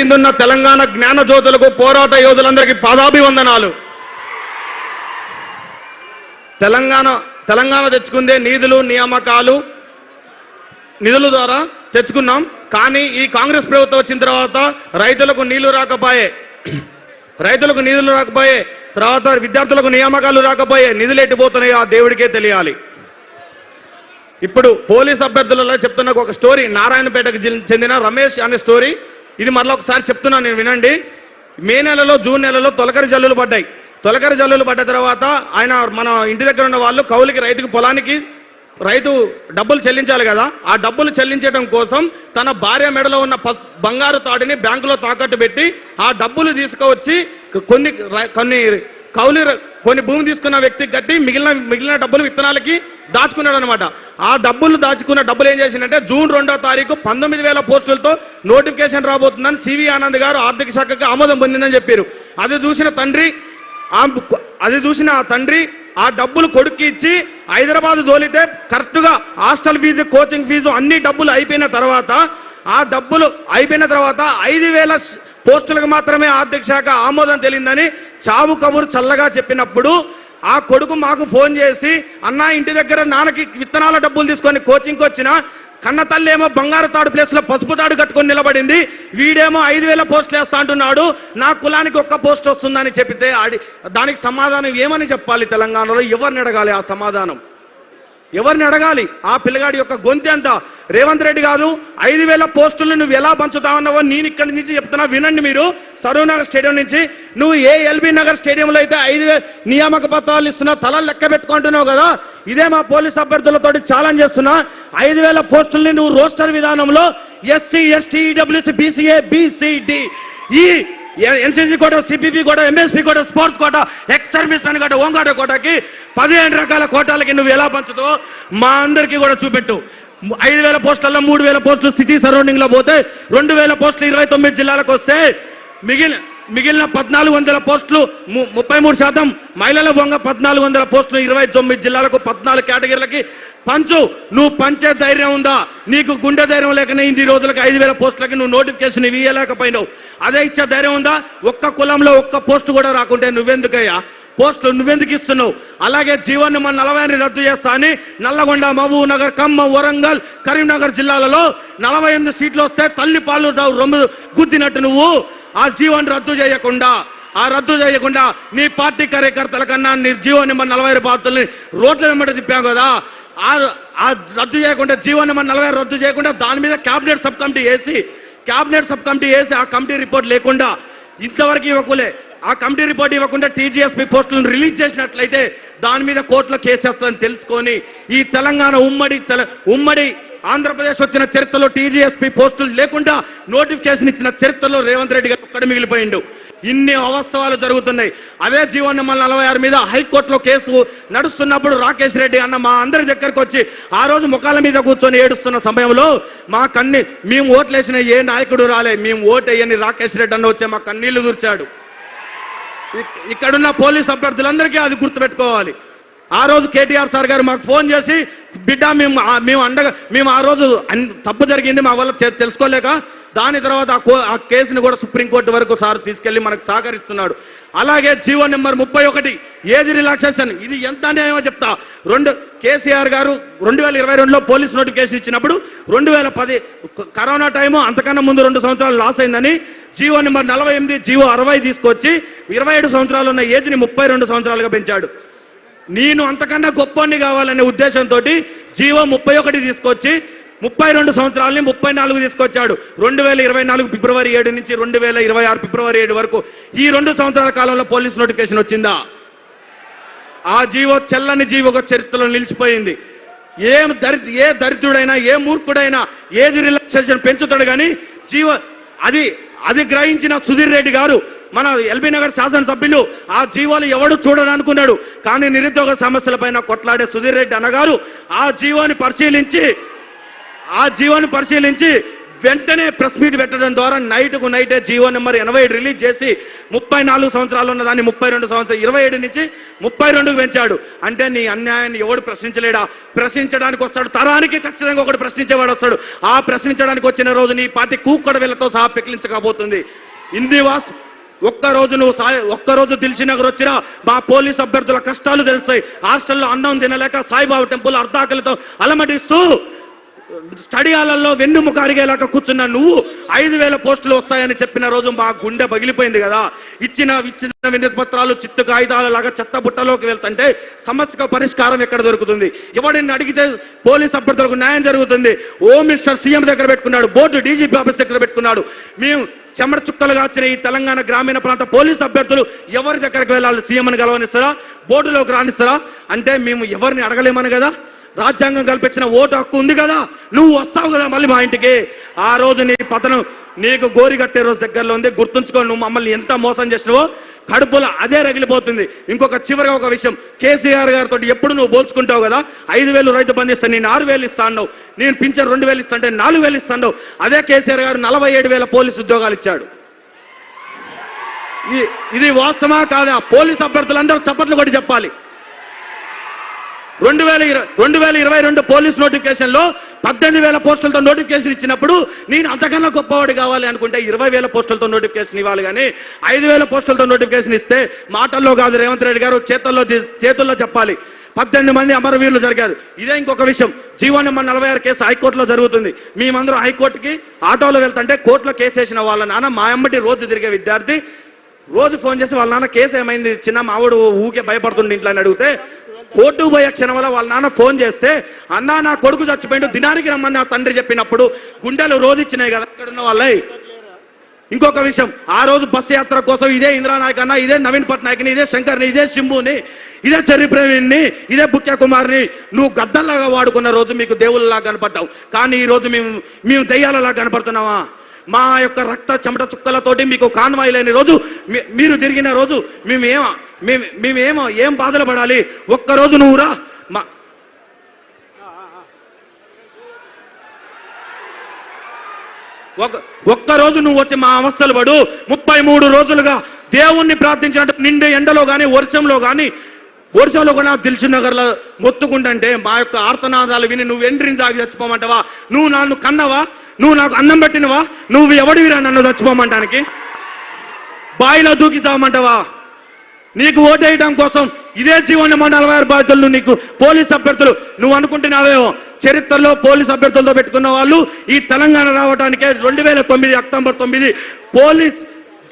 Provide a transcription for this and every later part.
ఇందున్న తెలంగాణ జ్ఞాన జ్యోతులకు పోరాట యోధులందరికీ పాదాభివందనాలు. తెలంగాణ తెచ్చుకుందే నిధుల ద్వారా తెచ్చుకున్నాం. కానీ ఈ కాంగ్రెస్ ప్రభుత్వం వచ్చిన తర్వాత రైతులకు నీళ్లు రాకపోయే, తర్వాత విద్యార్థులకు నియామకాలు రాకపోయే, నిధులు ఎట్టిపోతున్నాయో ఆ దేవుడికే తెలియాలి. ఇప్పుడు పోలీస్ అభ్యర్థులలో చెప్తున్న ఒక స్టోరీ, నారాయణపేటకు చెందిన రమేష్ అనే స్టోరీ. ఇది మరలా ఒకసారి చెప్తున్నాను నేను, వినండి. మే నెలలో జూన్ నెలలో తొలకరి జల్లులు పడ్డాయి. తొలకరి జల్లులు పడ్డ తర్వాత మన ఇంటి దగ్గర ఉన్న వాళ్ళు కౌలుకి రైతు డబ్బులు చెల్లించాలి కదా. ఆ డబ్బులు చెల్లించడం కోసం తన భార్య మెడలో ఉన్న బంగారు తాడిని బ్యాంకులో తాకట్టు పెట్టి ఆ డబ్బులు తీసుకువచ్చి కొన్ని భూమి తీసుకున్న వ్యక్తికి కట్టి మిగిలిన డబ్బులు విత్తనాలకి దాచుకున్నాడు అనమాట. ఆ దాచుకున్న డబ్బులు ఏం చేసిందంటే జూన్ 2వ తారీఖు 19,000 పోస్టులతో నోటిఫికేషన్ రాబోతుందని సివి ఆనంద్ గారు ఆర్థిక శాఖకి ఆమోదం పొందిందని చెప్పారు. అది చూసిన ఆ తండ్రి ఆ డబ్బులు కొడుక్కి ఇచ్చి హైదరాబాద్ తోలితే కరెక్ట్గా హాస్టల్ ఫీజు, కోచింగ్ ఫీజు అన్ని డబ్బులు అయిపోయిన తర్వాత 5,000 పోస్టులకు మాత్రమే ఆర్థిక శాఖ ఆమోదం తెలియదని చావు కబురు చల్లగా చెప్పినప్పుడు ఆ కొడుకు మాకు ఫోన్ చేసి, అన్నా ఇంటి దగ్గర నాన్నకి విత్తనాల డబ్బులు తీసుకొని కోచింగ్కి వచ్చిన కన్న తల్లి ఏమో బంగారు తాడు ప్లేస్లో పసుపు తాడు కట్టుకొని నిలబడింది, వీడేమో 5,000 పోస్టులు వేస్తా అంటున్నాడు, నా కులానికి 1 పోస్ట్ వస్తుందని చెప్పితే దానికి సమాధానం ఏమని చెప్పాలి? తెలంగాణలో ఎవరిని అడగాలి? ఆ సమాధానం ఎవరిని అడగాలి? ఆ పిల్లగాడి యొక్క గొంతు అంతా రేవంత్ రెడ్డి కాదు. 5,000 పోస్టులు నువ్వు ఎలా పంచుతావన్నావో నేను ఇక్కడి నుంచి చెప్తున్నా, వినండి మీరు. సరూనగర్ స్టేడియం నుంచి నువ్వు ఎల్బీ నగర్ స్టేడియంలో అయితే 5,000 నియామక పత్రాలు ఇస్తున్నావు, తలలు లెక్క పెట్టుకుంటున్నావు కదా. ఇదే మా పోలీస్ అభ్యర్థులతో ఛాలెంజ్ చేస్తున్నా, 5,000 పోస్టుల్ని నువ్వు రోస్టర్ విధానంలో SC, ST, EWS, BCA, BCD, ఈ NCC quota, CPP quota, MSP quota, sports quota, ex service అని కోట, హోంగార్డ్ కోటకి 15 రకాల కోటాలకి నువ్వు ఎలా పంచుతావో మా అందరికీ కూడా చూపెట్టు. 5,000 పోస్టుల్లో 3,000 పోస్టులు సిటీ సరౌండింగ్ లో పోతే 2,000 పోస్టులు 29 జిల్లాలకు వస్తే మిగిలిన 1,400 పోస్టులు 33% మహిళల బొంగ 1,400 పోస్టులు 29 జిల్లాలకు 14 కేటగిరీలకి పంచు. నువ్వు పంచే ధైర్యం ఉందా? నీకు గుండె ధైర్యం లేకనే ఇన్ని రోజులకి 5,000 పోస్టులకి నువ్వు నోటిఫికేషన్ ఇవ్వలేకపోయినావు. అదే ఇచ్చే ధైర్యం ఉందా? ఒక్క కులంలో 1 పోస్టు కూడా రాకుంటే నువ్వెందుకయ్యా పోస్టులు నువ్వెందుకు ఇస్తున్నావు? అలాగే జీవన్ నెంబర్ 40 రద్దు చేస్తా అని నల్లగొండ, మహబూబ్ నగర్, ఖమ్మం, వరంగల్, కరీంనగర్ జిల్లాలలో 48 సీట్లు వస్తే తల్లి పాలు రొమ్ము గుద్దినట్టు నువ్వు ఆ జీవన్ రద్దు చేయకుండా నీ పార్టీ కార్యకర్తల కన్నా నీ జీవన్ నెంబర్ 40 బాధ్యతల్ని రోడ్ల వెంబడి తిప్పావు కదా. ఆ రద్దు చేయకుండా జీవన్ నెంబర్ 40 రద్దు చేయకుండా దాని మీద క్యాబినెట్ సబ్ కమిటీ వేసి ఆ కమిటీ రిపోర్ట్ లేకుండా ఇంతవరకు ఇవ్వకులే. ఆ కమిటీ రిపోర్ట్ ఇవ్వకుండా టీజీఎస్పీ పోస్టులను రిలీజ్ చేసినట్లయితే దాని మీద కోర్టులో కేసేస్తుందని తెలుసుకొని ఈ తెలంగాణ ఉమ్మడి ఆంధ్రప్రదేశ్ వచ్చిన చరిత్రలో టీజీఎస్పీ పోస్టులు లేకుండా నోటిఫికేషన్ ఇచ్చిన చరిత్రలో రేవంత్ రెడ్డి గారు ఒక్కడే మిగిలిపోయిండు. ఇన్ని అవాస్తవాలు జరుగుతున్నాయి. అదే జీవన్ నెంబర్ 46 మీద హైకోర్టులో కేసు నడుస్తున్నప్పుడు రాకేష్ రెడ్డి అన్న మా అందరి దగ్గరకు వచ్చి ఆ రోజు ముఖాల మీద కూర్చొని ఏడుస్తున్న సమయంలో మేము ఓట్లేసిన ఏ నాయకుడు రాలే, మేము ఓటు వేయని రాకేష్ రెడ్డి అన్న వచ్చే మా కన్నీళ్లు దూర్చాడు. ఇక్కడున్న పోలీస్ అభ్యర్థులందరికీ అది గుర్తుపెట్టుకోవాలి. ఆ రోజు కేటీఆర్ సార్ గారు మాకు ఫోన్ చేసి, బిడ్డ మేము ఆ రోజు తప్పు జరిగింది మా వల్ల తెలుసుకోలేక దాని తర్వాత ఆ కేసుని కూడా సుప్రీంకోర్టు వరకు సార్ తీసుకెళ్లి మనకు సహకరిస్తున్నాడు. అలాగే జీవో నెంబర్ 31 ఏజ్ రిలాక్సేషన్, ఇది ఎంత అన్యాయమో చెప్తా. కేసీఆర్ గారు 2022లో పోలీస్ నోటిఫికేషన్ ఇచ్చినప్పుడు 2010 కరోనా టైము అంతకన్నా ముందు 2 సంవత్సరాలు లాస్ అయిందని జీవో నెంబర్ 48 జీవో 60 తీసుకొచ్చి 27 సంవత్సరాలు ఉన్న ఏజ్ని 32 సంవత్సరాలుగా పెంచాడు. నేను అంతకన్నా గొప్పని కావాలనే ఉద్దేశంతో జీవో 31 తీసుకొచ్చి 32 సంవత్సరాలని 34 తీసుకొచ్చాడు. 2024 ఫిబ్రవరి 7 నుంచి 2026 ఫిబ్రవరి 7 వరకు ఈ 2 సంవత్సరాల కాలంలో పోలీస్ నోటిఫికేషన్ వచ్చిందా? ఆ జీవో చెల్లని జీవో చరిత్రలో నిలిచిపోయింది. ఏ దరిద్రుడైనా ఏ మూర్ఖుడైనా ఏజ్ రిలాక్సేషన్ పెంచుతాడు కానీ జీవో అది గ్రహించిన సుధీర్ రెడ్డి గారు మన ఎల్బీ నగర్ శాసనసభ్యులు ఆ జీవోలు ఎవడు చూడని అనుకున్నాడు. కానీ నిరుద్యోగ సమస్యలపైన కొట్లాడే సుధీర్ రెడ్డి అన్నగారు ఆ జీవోని పరిశీలించి వెంటనే ప్రెస్ మీట్ పెట్టడం ద్వారా నైట్కు నైటే జీవో నెంబర్ 87 రిలీజ్ చేసి 34 సంవత్సరాలు ఉన్న దాన్ని 32 సంవత్సరాలు 27 నుంచి 32కు పెంచాడు. అంటే నీ అన్యాయాన్ని ఎవడు ప్రశ్నించలేడా? ప్రశ్నించడానికి వస్తాడు, తరానికి ఖచ్చితంగా ఒకటి ప్రశ్నించేవాడు వస్తాడు. ఆ ప్రశ్నించడానికి వచ్చిన రోజు నీ పార్టీ కూక్కడ వీళ్ళతో సహా పెకిలించకపోతుంది. ఇందివాస్ ఒక్కరోజు దిల్సుఖ్నగర్ వచ్చినా మా పోలీస్ అభ్యర్థుల కష్టాలు తెలుస్తాయి. హాస్టల్లో అన్నం తినలేక సాయిబాబా టెంపుల్ అర్ధాకలతో అలమటిస్తూ స్టడీ హాలల్లో వెన్నుముక అరిగేలాగా కూర్చున్నా నువ్వు 5,000 పోస్టులు వస్తాయని చెప్పిన రోజు మా గుండె పగిలిపోయింది కదా. ఇచ్చిన వినతి పత్రాలు చిత్తు కాగితాలలాగా చెత్త బుట్టలోకి వెళ్తుంటే సమస్యకు పరిష్కారం ఎక్కడ దొరుకుతుంది? ఎవడిని అడిగితే పోలీస్ అభ్యర్థులకు న్యాయం జరుగుతుంది. హోమ్ మినిస్టర్ సీఎం దగ్గర పెట్టుకున్నాడు, బోర్డు డీజీపీ ఆఫీస్ దగ్గర పెట్టుకున్నాడు. మేము చెమట చుక్కలుగా వచ్చిన ఈ తెలంగాణ గ్రామీణ ప్రాంత పోలీస్ అభ్యర్థులు ఎవరి దగ్గరకు వెళ్ళాలి? సీఎంని కలవనిస్తారా? బోర్డులోకి రానిస్తారా? అంటే మేము ఎవరిని అడగలేమని కదా. రాజ్యాంగం కల్పించిన ఓటు హక్కు ఉంది కదా, నువ్వు వస్తావు కదా మళ్ళీ మా ఇంటికి. ఆ రోజు నీ పతనం నీకు గోరి కట్టే రోజు దగ్గరలో ఉంది. గుర్తుంచుకో, నువ్వు మమ్మల్ని ఎంత మోసం చేసినావో కడుపులో అదే రగిలిపోతుంది. చివరిగా ఒక విషయం, కేసీఆర్ గారితో ఎప్పుడు నువ్వు పోల్చుకుంటావు కదా, 5,000 రైతు బంధు ఇస్తాను, నేను 6,000 ఇస్తా అన్నావు, నేను పింఛన్ 2,000 ఇస్తా అంటే 4,000 ఇస్తా అన్నావు. అదే కేసీఆర్ గారు 47,000 పోలీసు ఉద్యోగాలు ఇచ్చాడు. ఇది వాస్తవమా కాదా? పోలీసు అభ్యర్థులందరూ చప్పట్లు కొట్టి చెప్పాలి. 2022 పోలీస్ నోటిఫికేషన్ లో 18,000 పోస్టులతో నోటిఫికేషన్ ఇచ్చినప్పుడు నేను అంతకన్నా గొప్పవాడు కావాలి అనుకుంటే 20,000 పోస్టులతో నోటిఫికేషన్ ఇవ్వాలి. కానీ 5,000 పోస్టులతో నోటిఫికేషన్ ఇస్తే మాటల్లో కాదు, రేవంత్ రెడ్డి గారు చేతుల్లో చెప్పాలి. 18 మంది అమరవీరులు జరిగారు. ఇదే ఇంకొక విషయం, జీవో నెంబర్ 46 కేసు హైకోర్టులో జరుగుతుంది. మేమందరం హైకోర్టుకి ఆటోలో వెళ్తుంటే కోర్టులో కేసు వేసిన వాళ్ళ నాన్న మా అమ్మటి రోజు తిరిగే విద్యార్థి రోజు ఫోన్ చేసి వాళ్ళ నాన్న కేసు ఏమైంది చిన్న మావాడు ఊకే భయపడుతుండే ఇంట్లో అని అడిగితే, కోర్టుకు పోయే క్షణం వల్ల వాళ్ళ నాన్న ఫోన్ చేస్తే, అన్నా నా కొడుకు చచ్చిపోయిండు దినానికి రమ్మని నా తండ్రి చెప్పినప్పుడు గుండెలు రోజు ఇచ్చినాయి కదా అక్కడ ఉన్న వాళ్ళే. ఇంకొక విషయం, ఆ రోజు బస్సు యాత్ర కోసం ఇదే ఇంద్రానాయక్ అన్న, ఇదే నవీన్ పట్నాయక్ని, ఇదే శంకర్ని, ఇదే శంభుని, ఇదే చెర్రి ప్రవీణ్ని, ఇదే బుక్యా కుమార్ని నువ్వు గద్దల్లాగా వాడుకున్న రోజు మీకు దేవుళ్ళలాగా కనపడ్డావు. కానీ ఈ రోజు మేము దెయ్యాలలా కనపడుతున్నావా? మా యొక్క రక్త చెమట చుక్కలతోటి మీకు కాన్వాయ్ లేని రోజు, మీరు తిరిగిన రోజు మేమేమో ఏం బాధలు పడాలి? ఒక్కరోజు నువ్వు రా, ఒక్కరోజు నువ్వు వచ్చి మా అవస్థలు పడు. 33 రోజులుగా దేవుణ్ణి ప్రార్థించినట్టు నిండే ఎండలో కానీ వర్షంలో కూడా దిల్సుఖ్నగర్లో మొత్తుకుంటుంటే మా యొక్క ఆర్తనాదాలు విని నువ్వు ఎండ్రిని తాగి చచ్చిపోమంటావా? నువ్వు నన్ను కన్నవా? నువ్వు నాకు అన్నం పెట్టినవా? నువ్వు ఎవడివిరా నన్ను చచ్చిపోమంటానికి? బాయిలో దూకి చావమంటావా? నీకు ఓటేయడం కోసం ఇదే జీవో నెంబర్ 46 బాధ్యులు నీకు పోలీస్ అభ్యర్థులు నువ్వు అనుకుంటున్నావేమో. చరిత్రలో పోలీస్ అభ్యర్థులతో పెట్టుకున్న వాళ్ళు ఈ తెలంగాణ రావడానికే 2009 October 9 police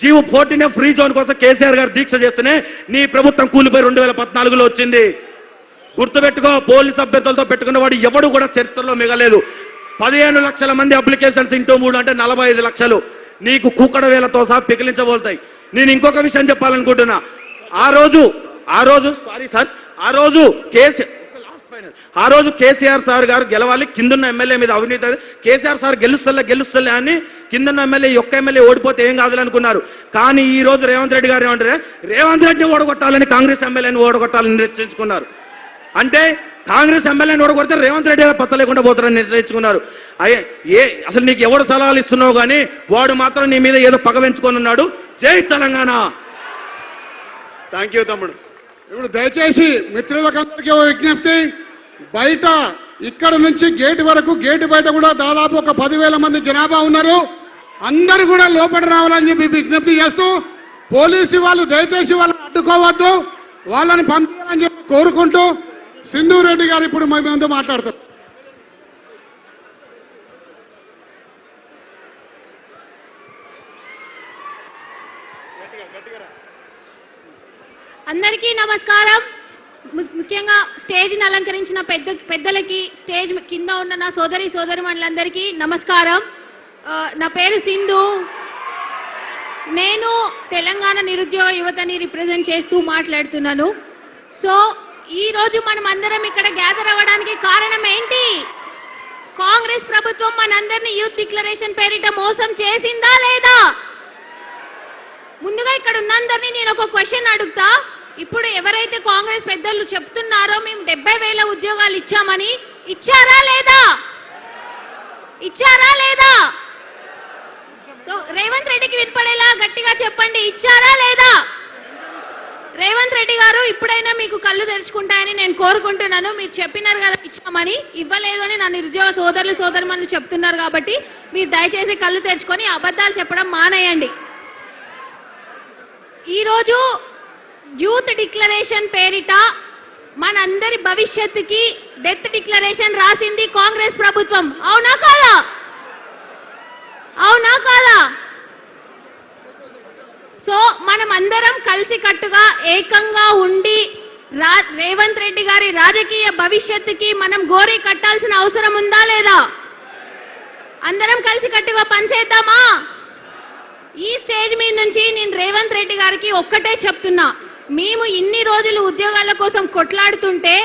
GO 14 free zone కోసం కేసీఆర్ గారు దీక్ష చేస్తేనే నీ ప్రభుత్వం కూలిపోయి 2014లో వచ్చింది. గుర్తుపెట్టుకో, పోలీస్ అభ్యర్థులతో పెట్టుకున్న వాడు ఎవడు కూడా చరిత్రలో మిగలేదు. 15 లక్షల మంది అప్లికేషన్స్ ఇంటూ 3 అంటే 45 లక్షలు నీకు కూకడ వేలతో సహా పెకిలించబోతాయి. నేను ఇంకొక విషయం చెప్పాలనుకుంటున్నా. ఆ రోజు కేసీఆర్ సార్ గారు గెలవాలి, కిందన్న ఎమ్మెల్యే మీద అవినీతి, కేసీఆర్ సార్ గెలుస్తలే అని కిందన్న ఎమ్మెల్యే ఒక్క ఎమ్మెల్యే ఓడిపోతే ఏం కాదని అనుకున్నారు. కానీ ఈ రోజు రేవంత్ రెడ్డి గారు ఏమంటారు, రేవంత్ రెడ్డిని ఓడగొట్టాలని కాంగ్రెస్ ఎమ్మెల్యేని ఓడగొట్టాలని నిర్ణయించుకున్నారు. అంటే కాంగ్రెస్ ఎమ్మెల్యేని ఓడగొడితే రేవంత్ రెడ్డి గారు పత్త లేకుండా పోతారని నిర్ణయించుకున్నారు. అసలు నీకు ఎవడు సలహాలు ఇస్తున్నావు కానీ వాడు మాత్రం నీ మీద ఏదో పగ పెంచుకొని ఉన్నాడు. జై తెలంగాణ. థ్యాంక్ యూ తమ్ముడు. ఇప్పుడు దయచేసి మిత్రులకందరికీ విజ్ఞప్తి, బయట ఇక్కడ నుంచి గేటు వరకు, గేటు బయట కూడా దాదాపు ఒక 10,000 మంది జనాభా ఉన్నారు. అందరూ కూడా లోపల రావాలని చెప్పి విజ్ఞప్తి చేస్తూ, పోలీసు వాళ్ళు దయచేసి వాళ్ళని అడ్డుకోవద్దు, వాళ్ళని పంపించాలని చెప్పి కోరుకుంటూ సింధు రెడ్డి గారు ఇప్పుడు మా ముందు మాట్లాడతారు. అందరికీ నమస్కారం. ముఖ్యంగా స్టేజ్ని అలంకరించిన పెద్దలకి, స్టేజ్ కింద ఉన్న నా సోదరిమణులందరికీ నమస్కారం. నా పేరు సింధు. నేను తెలంగాణ నిరుద్యోగ యువతని రిప్రజెంట్ చేస్తూ మాట్లాడుతున్నాను. సో ఈరోజు మనం అందరం ఇక్కడ గ్యాదర్ అవ్వడానికి కారణం ఏంటి? కాంగ్రెస్ ప్రభుత్వం మనందరినీ యూత్ డిక్లరేషన్ పేరిట మోసం చేసిందా లేదా? ముందుగా ఇక్కడ ఉన్నందరినీ నేను ఒక క్వశ్చన్ అడుగుతా. ఇప్పుడు ఎవరైతే కాంగ్రెస్ పెద్దలు చెప్తున్నారో మేము 70,000 ఉద్యోగాలు ఇచ్చామని, ఇచ్చారా లేదా? రేవంత్ రెడ్డికి వినపడేలా గట్టిగా చెప్పండి, ఇచ్చారా లేదా? రేవంత్ రెడ్డి గారు ఇప్పుడైనా మీకు కళ్ళు తెరుచుకుంటాయని నేను కోరుకుంటున్నాను. మీరు చెప్పినారు కదా ఇచ్చామని, ఇవ్వలేదు అని నా నిరుద్యోగ సోదరులు సోదరుమణులు చెప్తున్నారు కాబట్టి మీరు దయచేసి కళ్ళు తెరుచుకొని అబద్ధాలు చెప్పడం మానేయండి. ఈరోజు యూత్ డిక్లరేషన్ పేరిట మనందరి భవిష్యత్తుకి డెత్ డిక్లరేషన్ రాసింది కాంగ్రెస్ ప్రభుత్వం. అవునా కాదా? అవునా కాదా? సో మనం అందరం కలిసి కట్టుగా ఏకంగా ఉండి రేవంత్ రెడ్డి గారి రాజకీయ భవిష్యత్తుకి మనం గోరి కట్టాల్సిన అవసరం ఉందా లేదా? అందరం కలిసి కట్టుగా పనిచేద్దామా? ఈ స్టేజ్ మీద నుంచి నేను రేవంత్ రెడ్డి గారికి ఒక్కటే చెప్తున్నా, మేము ఇన్ని రోజులు ఉద్యోగాల కోసం కొట్లాడుతుంటే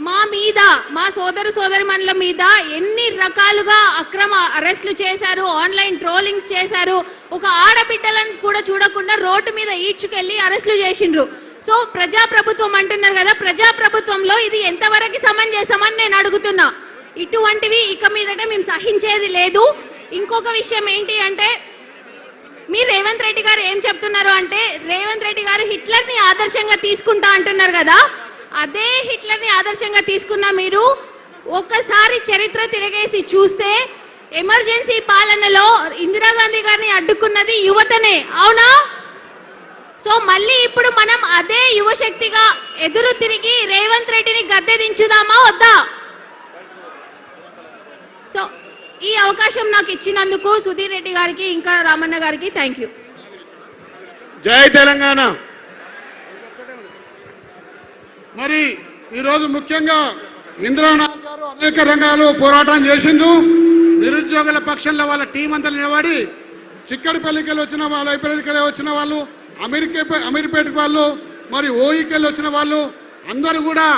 మా మీద, మా సోదరుమణుల మీద ఎన్ని రకాలుగా అక్రమ అరెస్టులు చేశారు, ఆన్లైన్ ట్రోలింగ్స్ చేశారు, ఒక ఆడబిడ్డలను కూడా చూడకుండా రోడ్డు మీద ఈడ్చుకెళ్ళి అరెస్టులు చేసిండ్రు. సో ప్రజాప్రభుత్వం అంటున్నారు కదా, ప్రజాప్రభుత్వంలో ఇది ఎంతవరకు సమంజసమని నేను అడుగుతున్నా. ఇటువంటివి ఇక మీదట మేము సహించేది లేదు. ఇంకొక విషయం ఏంటి అంటే, మీరు రేవంత్ రెడ్డి గారు ఏం చెప్తున్నారు అంటే, రేవంత్ రెడ్డి గారు హిట్లర్ని ఆదర్శంగా తీసుకుంటా అంటున్నారు కదా, అదే హిట్లర్ని ఆదర్శంగా తీసుకున్న మీరు ఒక్కసారి చరిత్ర తిరగేసి చూస్తే ఎమర్జెన్సీ పాలనలో ఇందిరాగాంధీ గారిని అడ్డుకున్నది యువతనే, అవునా? సో మళ్ళీ ఇప్పుడు మనం అదే యువశక్తిగా ఎదురు తిరిగి రేవంత్ రెడ్డిని గద్దె దించుదామా వద్దా? సో ఈ అవకాశం నాకు ఇచ్చినందుకు సుధీర్ రెడ్డి గారికి ఇంకా రామన్న గారికి థ్యాంక్ యూ. జై తెలంగాణ. మరి ఈరోజు ముఖ్యంగా ఇందిరానాథ్ గారు అనేక రంగాలు పోరాటం చేసిండ్రు. నిరుద్యోగుల పక్షంలో వాళ్ళ టీం అంతా నిలబడి చిక్కడిపల్లికి వచ్చిన వాళ్ళు, లైబ్రరీకి వచ్చిన వాళ్ళు, అమీర్పేట వాళ్ళు, మరి ఓయికెళ్ళి వచ్చిన వాళ్ళు అందరూ కూడా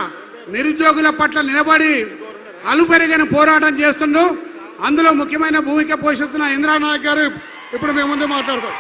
నిరుద్యోగుల పట్ల నిలబడి అలుపెరిగిన పోరాటం చేస్తుండ్రు. అందులో ముఖ్యమైన భూమిక పోషిస్తున్న ఇందిరానాథ్ గారు ఇప్పుడు మేము ముందు మాట్లాడతాం.